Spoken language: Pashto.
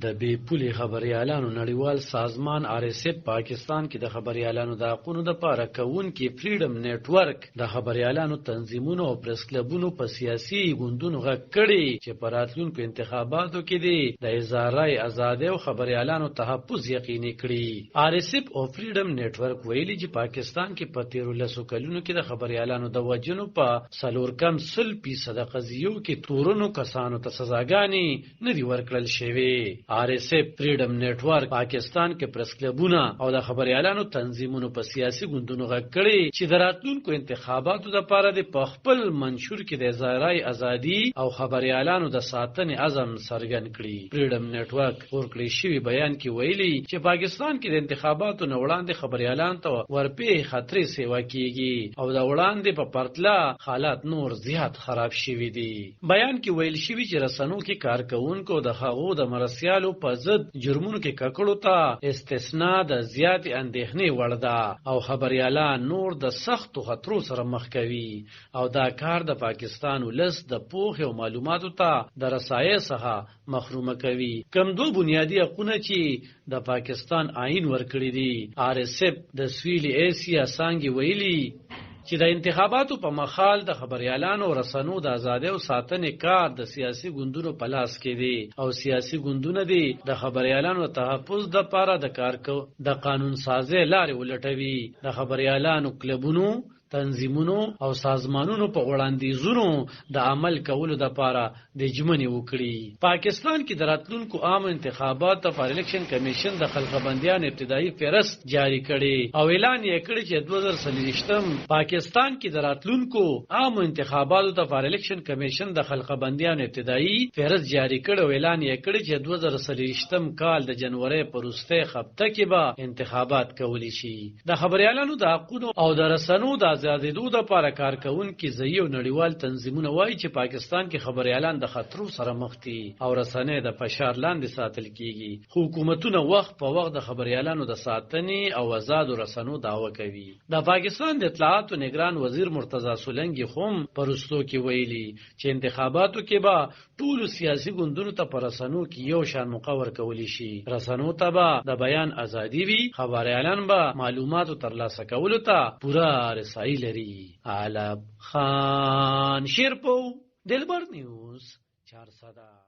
د بې پولې خبريالانو نړیوال سازمان RSF پاکستان کې د خبريالانو د حقوقو د پاره کوونکي فریډم نېټورک د خبريالانو تنظیمونو او پریس کلبونو په سیاسي ګوندونو غږ کړي چې په راتلونکو انتخاباتو کې د اظهاري ازادۍ او خبريالانو تحفظ یقیني کړي. RSF او فریډم نېټورک ویلي چې پاکستان کې په 13 کلونو کې د خبريالانو د وجنو په 4% قضیو کې تورنو کسانو ته سزاګانې نه دي ورکړل شوې. RSF فریډم نېټورک پاکستان کې پریس کلبونه او د خبريالانو تنظیمونو په سیاسي ګوندونو غږ کړي چې د راتلونکو انتخاباتو لپاره د خپل منشور کې د اظهاري ازادي او خبريالانو د ساتنې عزم څرګند کړي. فریډم نېټورک ورکړی شوی بیان کې ویلي چې پاکستان کې د انتخاباتو نه وړاندې خبريالان ته ورپې خطرې سیوا کیږي او د وړاندې په پرتله حالات نور زیات خراب شوي دي. بیان کې ویل شوی چې رسنو کې کارکونکو د هغو د مرسیالو په ضد جرمونو کې ککړو ته استثناء د زیات اندېښنې وړ ده او خبريالان نور د سختو خطرو سره مخ کوي او دا کار د پاکستان ولس د پوهې او معلوماتو ته د رسایۍ څخه محروم کوي. کوم دوه بنیادی حقوقونه چې د پاکستان آئین ورکړي دي. RSF د سویلي ایسیا څانګې ویلي چې د انتخاباتو په مخال د خبريالانو او رسنو د ازادۍ او ساتنې کار د سیاسي ګوندونو په لاس کې دي او سیاسي ګوندونه دي د خبريالانو تحفظ د لپاره د قانون سازي لارې ولټوي. د خبريالانو کلبونو تنظیمونو او سازمانونو په وړاندیزونو د عمل کولو د لپاره د جمنې وکړي. پاکستان کې د راتلونکو عام انتخاباتو لپاره الیکشن کمیشن د خلقبندیان ابتدایي فهرست جاری کړي او اعلان یې کړی چې 2023 پاکستان کې د راتلونکو عام انتخاباتو لپاره الیکشن کمیشن د خلقبندیان ابتدایي فهرست جاری کړي او اعلان یې کړی چې 2023 کال د جنوري په وروستۍ هفته کې به انتخابات کولی شي. د خبريالانو د حقوقو او د رسنو د زیاتېدو د لپاره کارکونکي ځایي او نړیوال تنظیمونه وایي چې پاکستان کې خبريالان د خطرو سره مخ دي او رسنۍ د فشار لاندې ساتل کیږي. حکومتونه وخت په وخت د خبريالانو د ساتنې او آزادو رسنو دعوه کوي. د پاکستان د اطلاعات او نگران وزیر مرتضی سولنګي هم پرستو کې ویلي چې انتخاباتو کې به ټول سیاسي ګوندونو ته پر رسنو کې یو شان مقرر کولی شي. رسنو ته به د بیان ازادي وي، خبريالان به معلوماتو ترلاسه کولو ته پوره رسایي لري. علب خان شیرپو دلبر نیوز 400